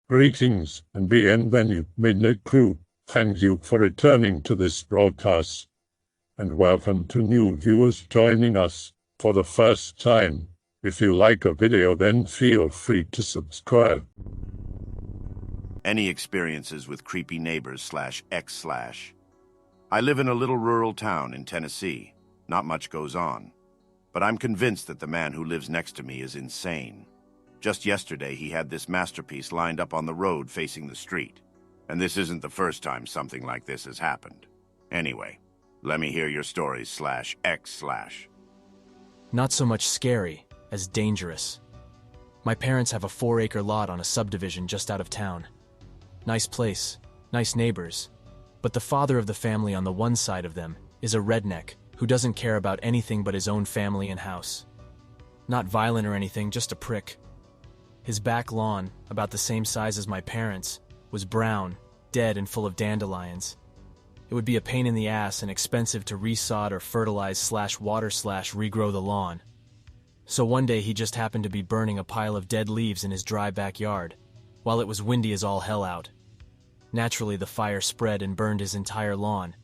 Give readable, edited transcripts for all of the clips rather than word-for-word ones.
Greetings and bienvenue, Midnight Crew. Thank you for returning to this broadcast, and welcome to new viewers joining us for the first time. If you like a video, then feel free to subscribe. Any experiences with creepy neighbors /X/? I live in a little rural town in Tennessee. Not much goes on. But I'm convinced that the man who lives next to me is insane. Just yesterday, he had this masterpiece lined up on the road facing the street. And this isn't the first time something like this has happened. Anyway, let me hear your stories /X/. Not so much scary as dangerous. My parents have a 4-acre lot on a subdivision just out of town. Nice place, nice neighbors. But the father of the family on the one side of them is a redneck who doesn't care about anything but his own family and house. Not violent or anything, just a prick. His back lawn, about the same size as my parents', was brown, dead, and full of dandelions. It would be a pain in the ass and expensive to resod or fertilize /water regrow the lawn. So one day he just happened to be burning a pile of dead leaves in his dry backyard, while it was windy as all hell out. Naturally, the fire spread and burned his entire lawn,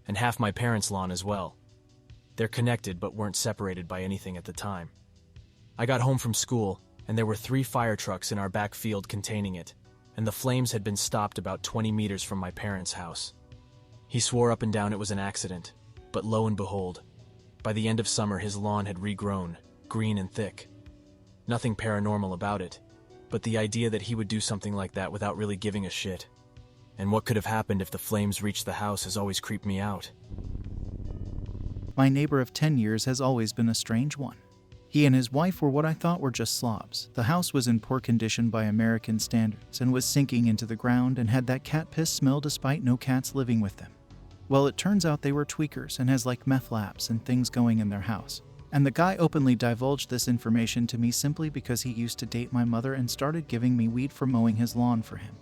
and half my parents' lawn as well. They're connected but weren't separated by anything at the time. I got home from school, and there were 3 fire trucks in our back field containing it, and the flames had been stopped about 20 meters from my parents' house. He swore up and down it was an accident, but lo and behold, by the end of summer his lawn had regrown, green and thick. Nothing paranormal about it, but the idea that he would do something like that without really giving a shit. And what could have happened if the flames reached the house has always creeped me out. My neighbor of 10 years has always been a strange one. He and his wife were what I thought were just slobs. The house was in poor condition by American standards and was sinking into the ground and had that cat piss smell despite no cats living with them. Well, it turns out they were tweakers and has like meth labs and things going in their house. And the guy openly divulged this information to me simply because he used to date my mother and started giving me weed for mowing his lawn for him.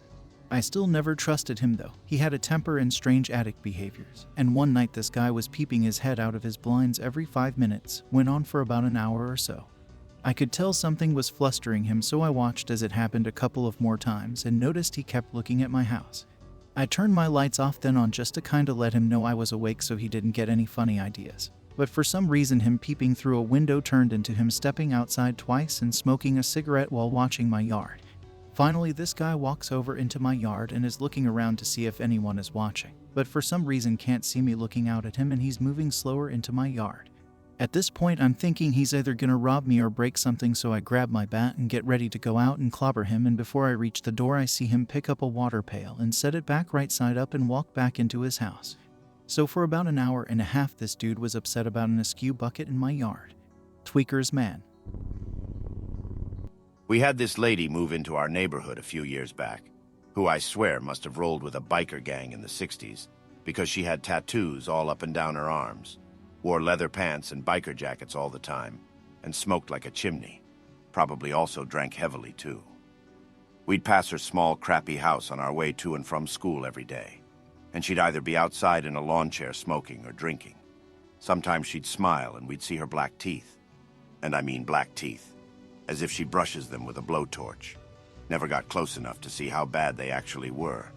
I still never trusted him though. He had a temper and strange addict behaviors. And one night this guy was peeping his head out of his blinds every 5 minutes, went on for about an hour or so. I could tell something was flustering him, so I watched as it happened a couple of more times and noticed he kept looking at my house. I turned my lights off then on just to kinda let him know I was awake so he didn't get any funny ideas. But for some reason him peeping through a window turned into him stepping outside twice and smoking a cigarette while watching my yard. Finally, this guy walks over into my yard and is looking around to see if anyone is watching, but for some reason can't see me looking out at him and he's moving slower into my yard. At this point, I'm thinking he's either gonna rob me or break something, so I grab my bat and get ready to go out and clobber him, and before I reach the door I see him pick up a water pail and set it back right side up and walk back into his house. So for about an hour and a half this dude was upset about an askew bucket in my yard. Tweaker's man. We had this lady move into our neighborhood a few years back, who I swear must have rolled with a biker gang in the 60s, because she had tattoos all up and down her arms, wore leather pants and biker jackets all the time, and smoked like a chimney. Probably also drank heavily too. We'd pass her small, crappy house on our way to and from school every day, and she'd either be outside in a lawn chair smoking or drinking. Sometimes she'd smile and we'd see her black teeth. And I mean black teeth. As if she brushes them with a blowtorch. Never got close enough to see how bad they actually were.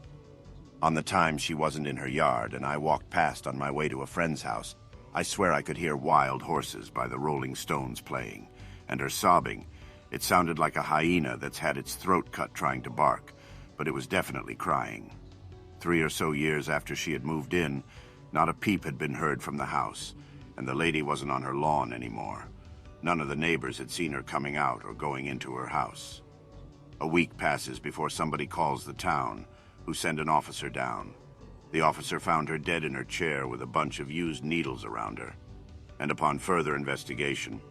On the time she wasn't in her yard and I walked past on my way to a friend's house, I swear I could hear Wild Horses by the Rolling Stones playing, and her sobbing. It sounded like a hyena that's had its throat cut trying to bark, but it was definitely crying. 3 or so years after she had moved in, not a peep had been heard from the house, and the lady wasn't on her lawn anymore. None of the neighbors had seen her coming out or going into her house. A week passes before somebody calls the town, who send an officer down. The officer found her dead in her chair with a bunch of used needles around her, and upon further investigation,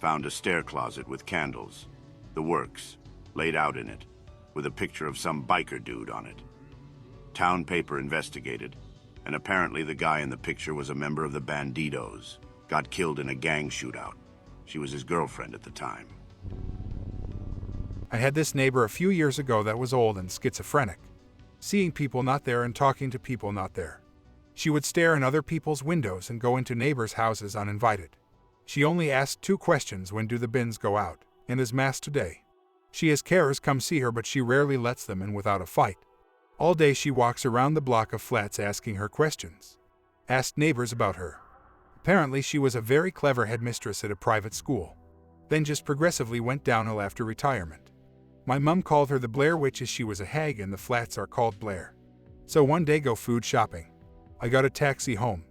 found a stair closet with candles, the works, laid out in it, with a picture of some biker dude on it. Town paper investigated, and apparently the guy in the picture was a member of the Bandidos, got killed in a gang shootout. She was his girlfriend at the time. I had this neighbor a few years ago that was old and schizophrenic, seeing people not there and talking to people not there. She would stare in other people's windows and go into neighbors' houses uninvited. She only asked 2 questions: when do the bins go out, and is mass today? She has carers come see her, but she rarely lets them in without a fight. All day she walks around the block of flats asking her questions. Asked neighbors about her. Apparently she was a very clever headmistress at a private school. Then just progressively went downhill after retirement. My mum called her the Blair Witch as she was a hag and the flats are called Blair. So one day go food shopping. I got a taxi home.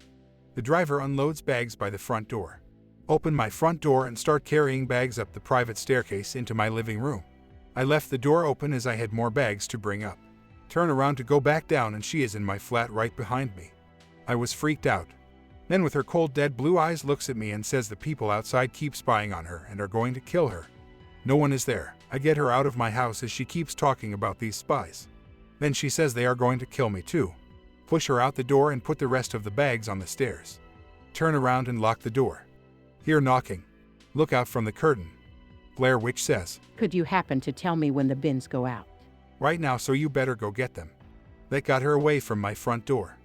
The driver unloads bags by the front door. Open my front door and start carrying bags up the private staircase into my living room. I left the door open as I had more bags to bring up. Turn around to go back down and she is in my flat right behind me. I was freaked out. Then with her cold dead blue eyes looks at me and says the people outside keep spying on her and are going to kill her. No one is there. I get her out of my house as she keeps talking about these spies. Then she says they are going to kill me too. Push her out the door and put the rest of the bags on the stairs. Turn around and lock the door. Hear knocking. Look out from the curtain. Blair Witch says, Could you happen to tell me when the bins go out? Right now, so you better go get them. That got her away from my front door.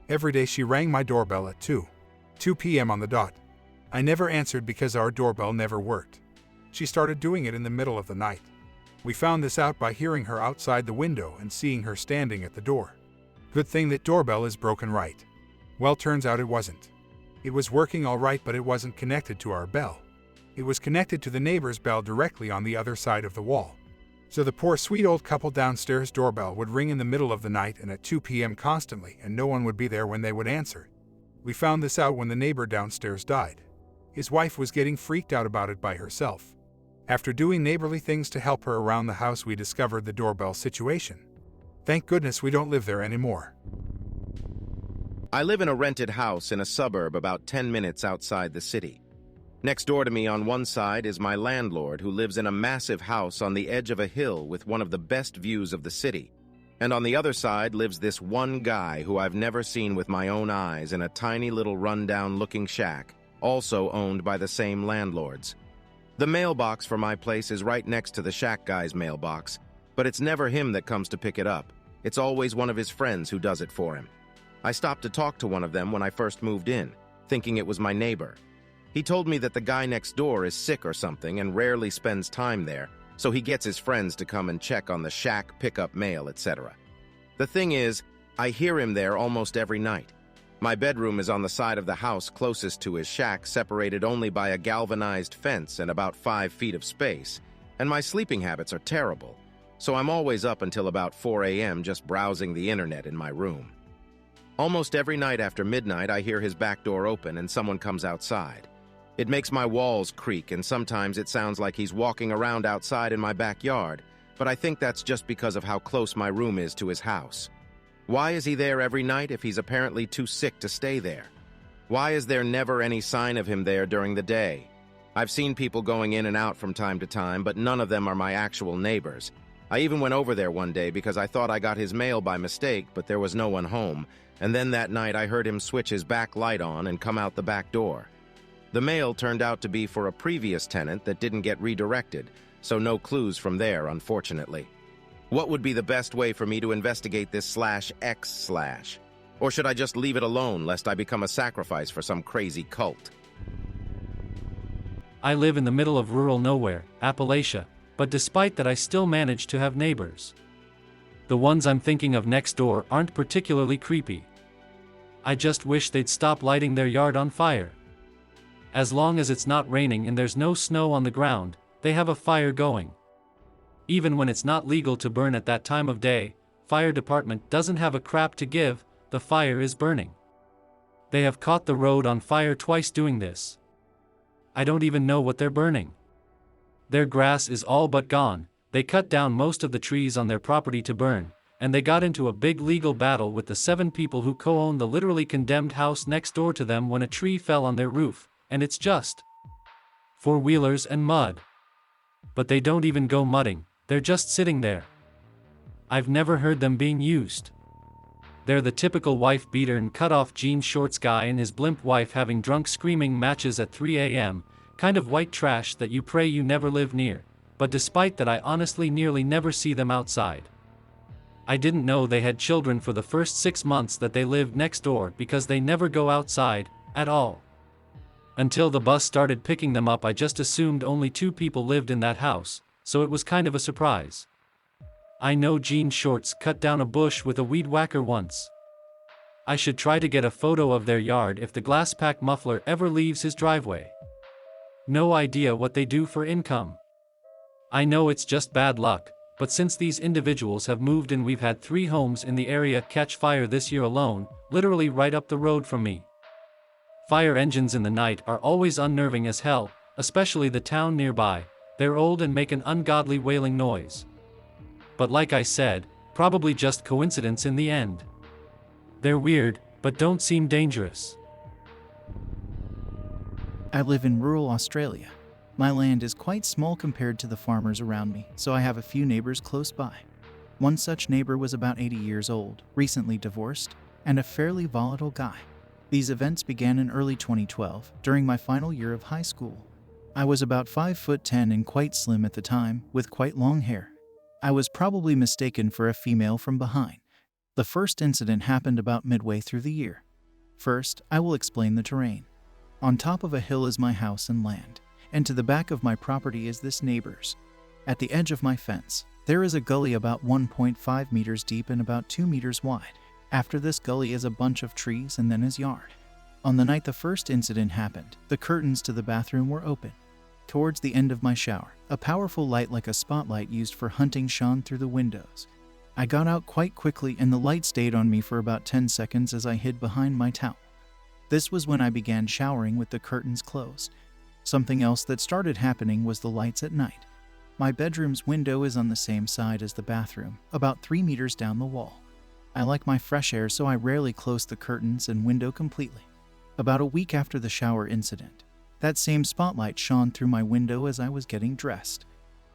Every day she rang my doorbell at 2 p.m. on the dot. I never answered because our doorbell never worked. She started doing it in the middle of the night. We found this out by hearing her outside the window and seeing her standing at the door. Good thing that doorbell is broken, right? Well, turns out it wasn't. It was working all right, but it wasn't connected to our bell. It was connected to the neighbor's bell directly on the other side of the wall. So the poor sweet old couple downstairs doorbell would ring in the middle of the night and at 2 p.m. constantly, and no one would be there when they would answer. We found this out when the neighbor downstairs died. His wife was getting freaked out about it by herself. After doing neighborly things to help her around the house, we discovered the doorbell situation. Thank goodness we don't live there anymore. I live in a rented house in a suburb about 10 minutes outside the city. Next door to me on one side is my landlord, who lives in a massive house on the edge of a hill with one of the best views of the city. And on the other side lives this one guy who I've never seen with my own eyes in a tiny little rundown-looking shack, also owned by the same landlords. The mailbox for my place is right next to the shack guy's mailbox, but it's never him that comes to pick it up. It's always one of his friends who does it for him. I stopped to talk to one of them when I first moved in, thinking it was my neighbor. He told me that the guy next door is sick or something and rarely spends time there, so he gets his friends to come and check on the shack, pick up mail, etc. The thing is, I hear him there almost every night. My bedroom is on the side of the house closest to his shack, separated only by a galvanized fence and about 5 feet of space, and my sleeping habits are terrible, so I'm always up until about 4 a.m. just browsing the internet in my room. Almost every night after midnight, I hear his back door open and someone comes outside. It makes my walls creak, and sometimes it sounds like he's walking around outside in my backyard, but I think that's just because of how close my room is to his house. Why is he there every night if he's apparently too sick to stay there? Why is there never any sign of him there during the day? I've seen people going in and out from time to time, but none of them are my actual neighbors. I even went over there one day because I thought I got his mail by mistake, but there was no one home, and then that night I heard him switch his back light on and come out the back door. The mail turned out to be for a previous tenant that didn't get redirected, so no clues from there, unfortunately. What would be the best way for me to investigate this /X/? Or should I just leave it alone lest I become a sacrifice for some crazy cult? I live in the middle of rural nowhere, Appalachia, but despite that I still manage to have neighbors. The ones I'm thinking of next door aren't particularly creepy. I just wish they'd stop lighting their yard on fire. As long as it's not raining and there's no snow on the ground, they have a fire going. Even when it's not legal to burn at that time of day, fire department doesn't have a crap to give, the fire is burning. They have caught the road on fire twice doing this. I don't even know what they're burning. Their grass is all but gone, they cut down most of the trees on their property to burn, and they got into a big legal battle with the 7 people who co-own the literally condemned house next door to them when a tree fell on their roof, and it's just 4-wheelers and mud. But they don't even go mudding, they're just sitting there. I've never heard them being used. They're the typical wife-beater and cut-off jean shorts guy and his blimp wife having drunk screaming matches at 3 a.m., kind of white trash that you pray you never live near, but despite that I honestly nearly never see them outside. I didn't know they had children for the first 6 months that they lived next door because they never go outside, at all. Until the bus started picking them up I just assumed only 2 people lived in that house, so it was kind of a surprise. I know jean shorts cut down a bush with a weed whacker once. I should try to get a photo of their yard if the glass pack muffler ever leaves his driveway. No idea what they do for income. I know it's just bad luck, but since these individuals have moved in, we've had 3 homes in the area catch fire this year alone, literally right up the road from me. Fire engines in the night are always unnerving as hell, especially the town nearby. They're old and make an ungodly wailing noise. But like I said, probably just coincidence in the end. They're weird, but don't seem dangerous. I live in rural Australia. My land is quite small compared to the farmers around me, so I have a few neighbors close by. One such neighbor was about 80 years old, recently divorced, and a fairly volatile guy. These events began in early 2012, during my final year of high school. I was about 5'10" and quite slim at the time, with quite long hair. I was probably mistaken for a female from behind. The first incident happened about midway through the year. First, I will explain the terrain. On top of a hill is my house and land, and to the back of my property is this neighbor's. At the edge of my fence, there is a gully about 1.5 meters deep and about 2 meters wide. After this gully is a bunch of trees and then his yard. On the night the first incident happened, the curtains to the bathroom were open. Towards the end of my shower, a powerful light like a spotlight used for hunting shone through the windows. I got out quite quickly and the light stayed on me for about 10 seconds as I hid behind my towel. This was when I began showering with the curtains closed. Something else that started happening was the lights at night. My bedroom's window is on the same side as the bathroom, about 3 meters down the wall. I like my fresh air, so I rarely close the curtains and window completely. About a week after the shower incident, that same spotlight shone through my window as I was getting dressed.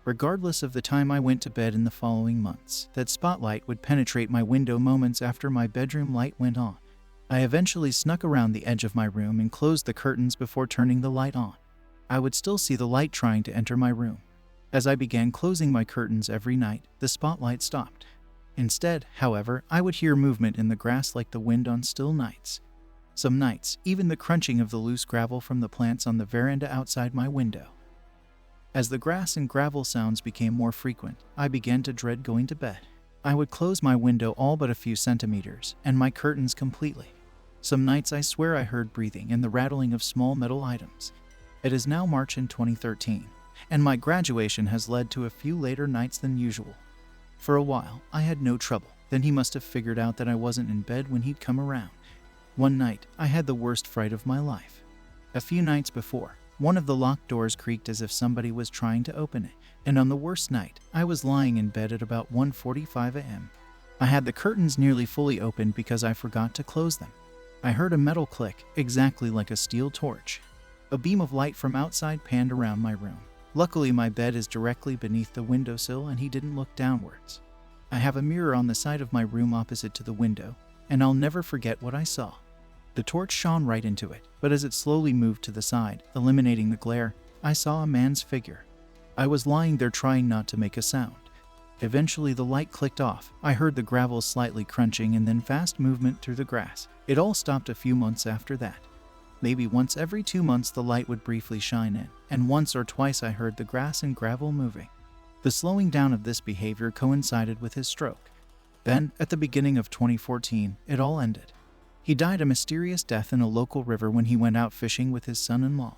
Regardless of the time I went to bed in the following months, that spotlight would penetrate my window moments after my bedroom light went on. I eventually snuck around the edge of my room and closed the curtains before turning the light on. I would still see the light trying to enter my room. As I began closing my curtains every night, the spotlight stopped. Instead, however, I would hear movement in the grass like the wind on still nights. Some nights, even the crunching of the loose gravel from the plants on the veranda outside my window. As the grass and gravel sounds became more frequent, I began to dread going to bed. I would close my window all but a few centimeters, and my curtains completely. Some nights I swear I heard breathing and the rattling of small metal items. It is now March in 2013, and my graduation has led to a few later nights than usual. For a while, I had no trouble. Then he must have figured out that I wasn't in bed when he'd come around. One night, I had the worst fright of my life. A few nights before, one of the locked doors creaked as if somebody was trying to open it, and on the worst night, I was lying in bed at about 1:45 a.m. I had the curtains nearly fully opened because I forgot to close them. I heard a metal click, exactly like a steel torch. A beam of light from outside panned around my room. Luckily, my bed is directly beneath the windowsill and he didn't look downwards. I have a mirror on the side of my room opposite to the window, and I'll never forget what I saw. The torch shone right into it, but as it slowly moved to the side, eliminating the glare, I saw a man's figure. I was lying there trying not to make a sound. Eventually the light clicked off. I heard the gravel slightly crunching and then fast movement through the grass. It all stopped a few months after that. Maybe once every 2 months the light would briefly shine in, and once or twice I heard the grass and gravel moving. The slowing down of this behavior coincided with his stroke. Then, at the beginning of 2014, it all ended. He died a mysterious death in a local river when he went out fishing with his son-in-law.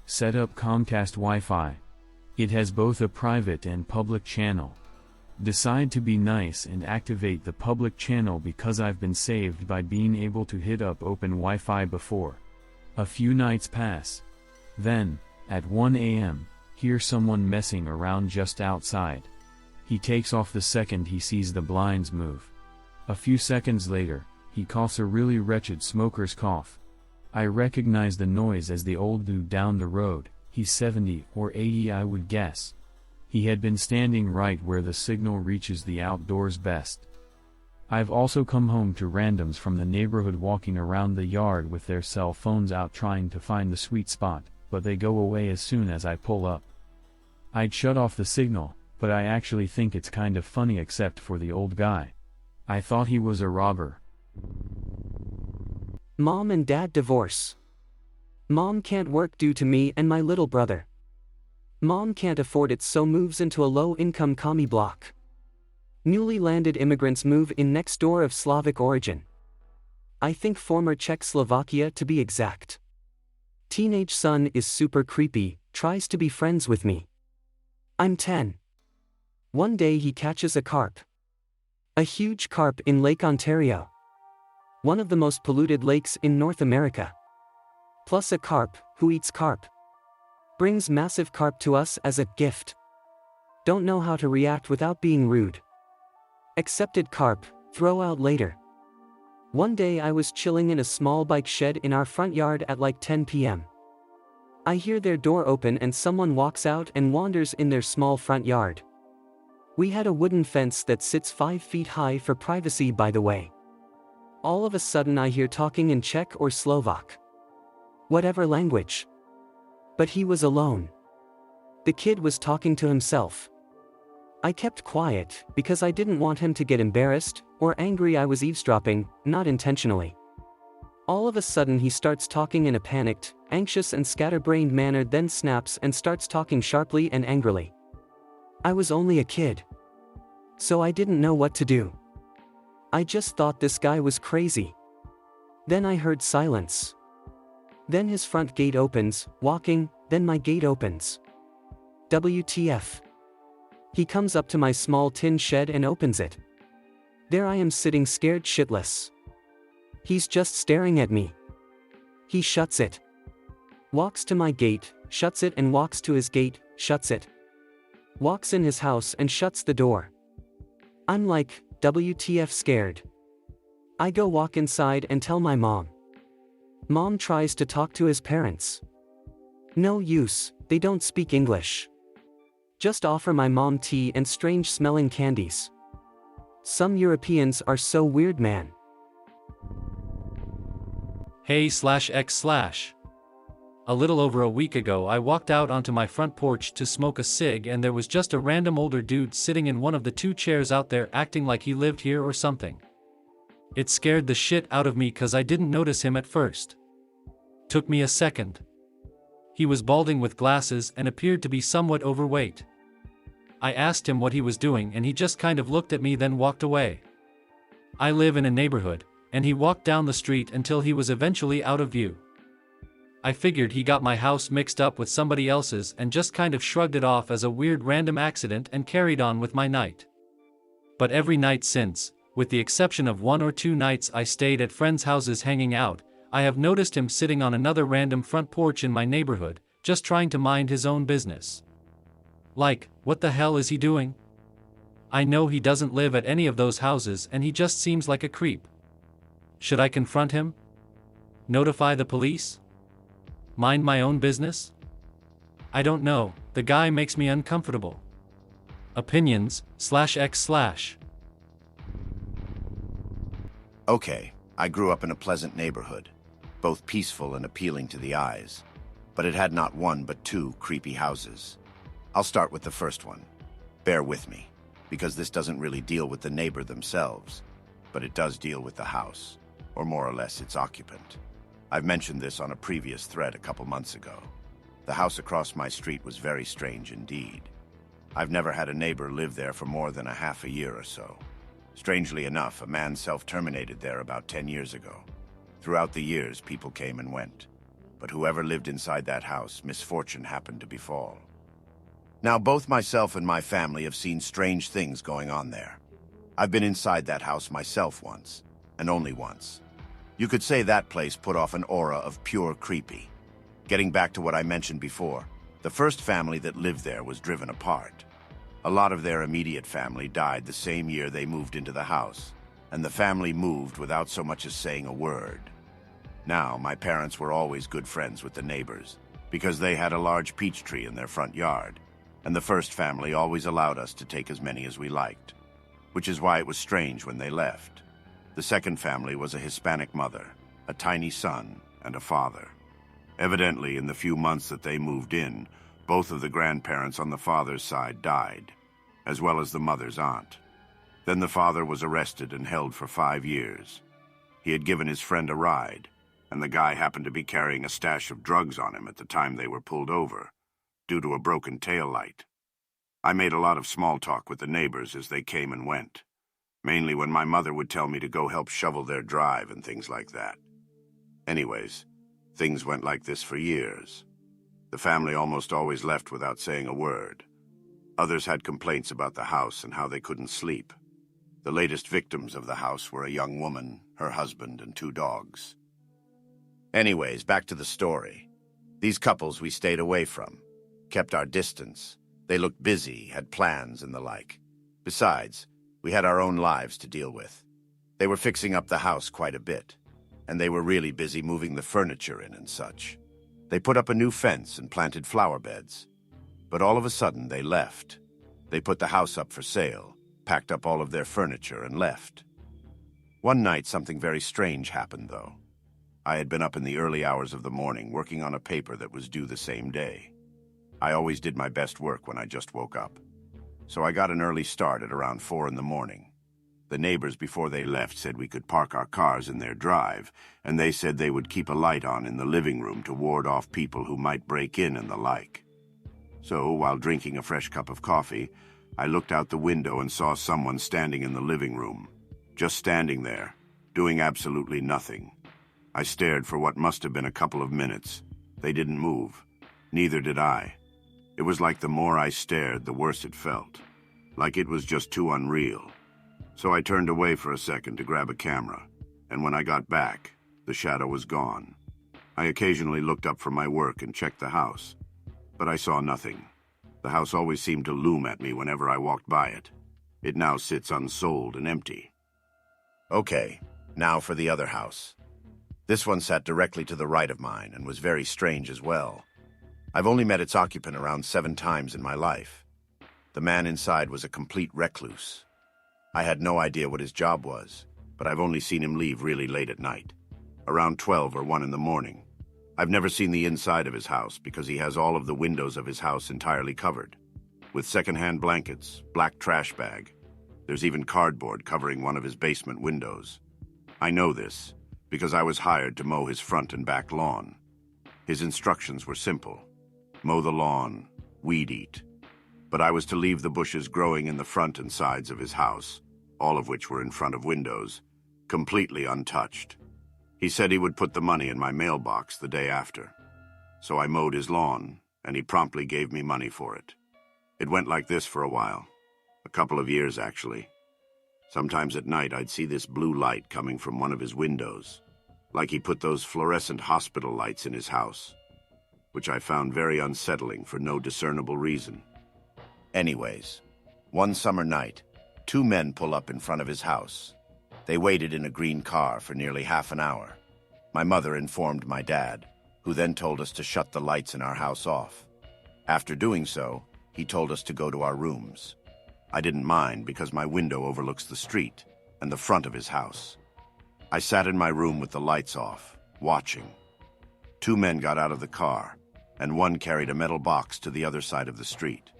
Set up Comcast Wi-Fi. It has both a private and public channel. Decide to be nice and activate the public channel because I've been saved by being able to hit up open Wi-Fi before. A few nights pass. Then, at 1 a.m., hear someone messing around just outside. He takes off the second he sees the blinds move. A few seconds later, he coughs a really wretched smoker's cough. I recognize the noise as the old dude down the road. He's 70 or 80 I would guess. He had been standing right where the signal reaches the outdoors best. I've also come home to randoms from the neighborhood walking around the yard with their cell phones out trying to find the sweet spot, but they go away as soon as I pull up. I'd shut off the signal, but I actually think it's kind of funny except for the old guy. I thought he was a robber. Mom and Dad divorce. Mom can't work due to me and my little brother. Mom can't afford it, so moves into a low-income commie block. Newly landed immigrants move in next door of Slavic origin. I think former Czechoslovakia to be exact. Teenage son is super creepy, tries to be friends with me. I'm 10. One day he catches a carp. A huge carp in Lake Ontario. One of the most polluted lakes in North America. Plus a carp, who eats carp. Brings massive carp to us as a gift. Don't know how to react without being rude. Accepted carp, throw out later. One day I was chilling in a small bike shed in our front yard at like 10 p.m. I hear their door open and someone walks out and wanders in their small front yard. We had a wooden fence that sits 5 feet high for privacy, by the way. All of a sudden I hear talking in Czech or Slovak. Whatever language. But he was alone. The kid was talking to himself. I kept quiet, because I didn't want him to get embarrassed, or angry I was eavesdropping, not intentionally. All of a sudden he starts talking in a panicked, anxious and scatterbrained manner, then snaps and starts talking sharply and angrily. I was only a kid. So I didn't know what to do. I just thought this guy was crazy. Then I heard silence. Then his front gate opens, walking, then my gate opens. WTF. He comes up to my small tin shed and opens it. There I am sitting scared shitless. He's just staring at me. He shuts it. Walks to my gate, shuts it and walks to his gate, shuts it. Walks in his house and shuts the door. I'm like, WTF scared. I go walk inside and tell my mom. Mom tries to talk to his parents. No use, they don't speak English. Just offer my mom tea and strange smelling candies. Some Europeans are so weird, man. Hey/X/. A little over a week ago I walked out onto my front porch to smoke a cig and there was just a random older dude sitting in one of the 2 chairs out there acting like he lived here or something. It scared the shit out of me cause I didn't notice him at first. Took me a second. He was balding with glasses and appeared to be somewhat overweight. I asked him what he was doing and he just kind of looked at me then walked away. I live in a neighborhood, and he walked down the street until he was eventually out of view. I figured he got my house mixed up with somebody else's and just kind of shrugged it off as a weird random accident and carried on with my night. But every night since, with the exception of 1 or 2 nights I stayed at friends' houses hanging out, I have noticed him sitting on another random front porch in my neighborhood, just trying to mind his own business. Like, what the hell is he doing? I know he doesn't live at any of those houses and he just seems like a creep. Should I confront him? Notify the police? Mind my own business? I don't know, the guy makes me uncomfortable. Opinions/X/. Okay, I grew up in a pleasant neighborhood, both peaceful and appealing to the eyes, but it had not 1 but 2 creepy houses. I'll start with the first one. Bear with me, because this doesn't really deal with the neighbor themselves, but it does deal with the house, or more or less its occupant. I've mentioned this on a previous thread a couple months ago. The house across my street was very strange indeed. I've never had a neighbor live there for more than a half a year or so. Strangely enough, a man self-terminated there about 10 years ago. Throughout the years, people came and went. But whoever lived inside that house, misfortune happened to befall. Now, both myself and my family have seen strange things going on there. I've been inside that house myself once, and only once. You could say that place put off an aura of pure creepy. Getting back to what I mentioned before, the first family that lived there was driven apart. A lot of their immediate family died the same year they moved into the house, and the family moved without so much as saying a word. Now, my parents were always good friends with the neighbors, because they had a large peach tree in their front yard, and the first family always allowed us to take as many as we liked, which is why it was strange when they left. The second family was a Hispanic mother, a tiny son, and a father. Evidently, in the few months that they moved in, both of the grandparents on the father's side died, as well as the mother's aunt. Then the father was arrested and held for 5 years. He had given his friend a ride, and the guy happened to be carrying a stash of drugs on him at the time they were pulled over. due to a broken tail light. I made a lot of small talk with the neighbors as they came and went, mainly when my mother would tell me to go help shovel their drive and things like that. Anyways, things went like this for years. The family almost always left without saying a word. Others had complaints about the house and how they couldn't sleep. The latest victims of the house were a young woman, her husband, and 2 dogs. Anyways, back to the story. These couples we stayed away from, kept our distance. They looked busy, had plans and the like. Besides, we had our own lives to deal with. They were fixing up the house quite a bit, and they were really busy moving the furniture in and such. They put up a new fence and planted flower beds. But all of a sudden, they left. They put the house up for sale, packed up all of their furniture, and left. One night, something very strange happened, though. I had been up in the early hours of the morning working on a paper that was due the same day. I always did my best work when I just woke up. So I got an early start at around 4 in the morning. The neighbors, before they left, said we could park our cars in their drive, and they said they would keep a light on in the living room to ward off people who might break in and the like. So, while drinking a fresh cup of coffee, I looked out the window and saw someone standing in the living room, just standing there, doing absolutely nothing. I stared for what must have been a couple of minutes. They didn't move. Neither did I. It was like the more I stared, the worse it felt. Like it was just too unreal. So I turned away for a second to grab a camera, and when I got back, the shadow was gone. I occasionally looked up from my work and checked the house, but I saw nothing. The house always seemed to loom at me whenever I walked by it. It now sits unsold and empty. Okay, now for the other house. This one sat directly to the right of mine and was very strange as well. I've only met its occupant around 7 times in my life. The man inside was a complete recluse. I had no idea what his job was, but I've only seen him leave really late at night, around 12 or 1 in the morning. I've never seen the inside of his house because he has all of the windows of his house entirely covered, with secondhand blankets, black trash bag. There's even cardboard covering one of his basement windows. I know this because I was hired to mow his front and back lawn. His instructions were simple: mow the lawn, weed eat. But I was to leave the bushes growing in the front and sides of his house, all of which were in front of windows, completely untouched. He said he would put the money in my mailbox the day after. So I mowed his lawn, and he promptly gave me money for it. It went like this for a while, a couple of years actually. Sometimes at night I'd see this blue light coming from one of his windows, like he put those fluorescent hospital lights in his house, which I found very unsettling for no discernible reason. Anyways, one summer night, 2 men pull up in front of his house. They waited in a green car for nearly half an hour. My mother informed my dad, who then told us to shut the lights in our house off. After doing so, he told us to go to our rooms. I didn't mind because my window overlooks the street and the front of his house. I sat in my room with the lights off, watching. 2 men got out of the car, and one carried a metal box to the other side of the street.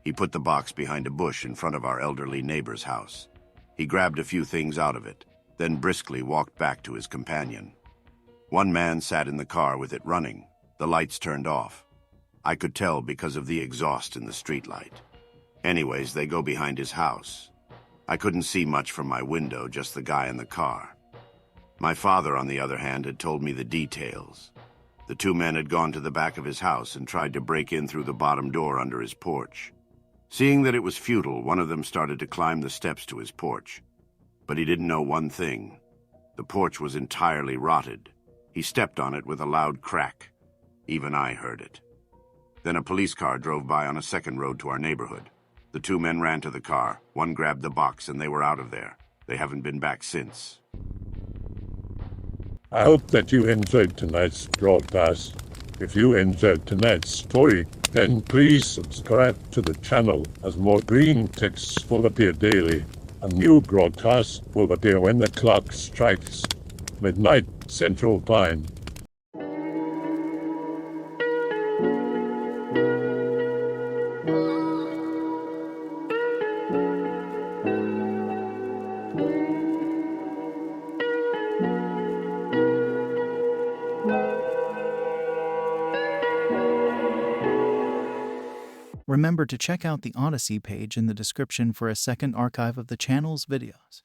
He put the box behind a bush in front of our elderly neighbor's house. He grabbed a few things out of it, then briskly walked back to his companion. One man sat in the car with it running, the lights turned off. I could tell because of the exhaust in the streetlight. Anyways, they go behind his house. I couldn't see much from my window, just the guy in the car. My father, on the other hand, had told me the details. The 2 men had gone to the back of his house and tried to break in through the bottom door under his porch. Seeing that it was futile, one of them started to climb the steps to his porch. But he didn't know one thing. The porch was entirely rotted. He stepped on it with a loud crack. Even I heard it. Then a police car drove by on a second road to our neighborhood. The 2 men ran to the car, one grabbed the box, and they were out of there. They haven't been back since. I hope that you enjoyed tonight's broadcast. If you enjoyed tonight's story, then please subscribe to the channel, as more green texts will appear daily. A new broadcast will appear when the clock strikes midnight Central Time. Remember to check out the Odyssey page in the description for a second archive of the channel's videos.